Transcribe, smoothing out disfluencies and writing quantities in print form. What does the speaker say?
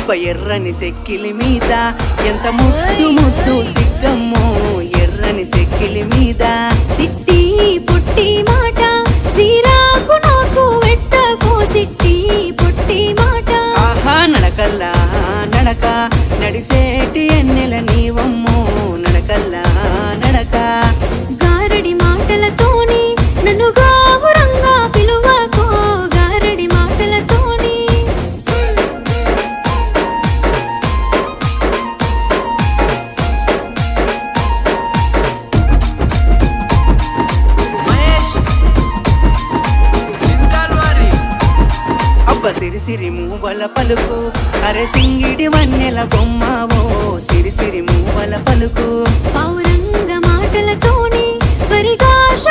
అబ్బ ఎర్రని సెక్కిలి మీద ఎంత ముద్దు ముద్దు సిగ్గమ్మో ఎర్రని సెక్కిలి మీద సిట్టి పుట్టి మాట సిరాకు నాకు వెట్టకో సిట్టి పుట్టి మాట ఆహా నడకల్లా నడక నడిసేటి ఎన్నెల నీవమ్మో నడకల్లా నడక గారడి మాటలతోని నన్ను గావురంగా పిలువకో గారడి మాటలతోని అబ్బ సిరిసిరి మూవల పలుకు అరే సింగిడి వన్నెల బొమ్మవో సిరిసిరి మూవల పలుకు పౌరంగ మాటలతోని పరిగాష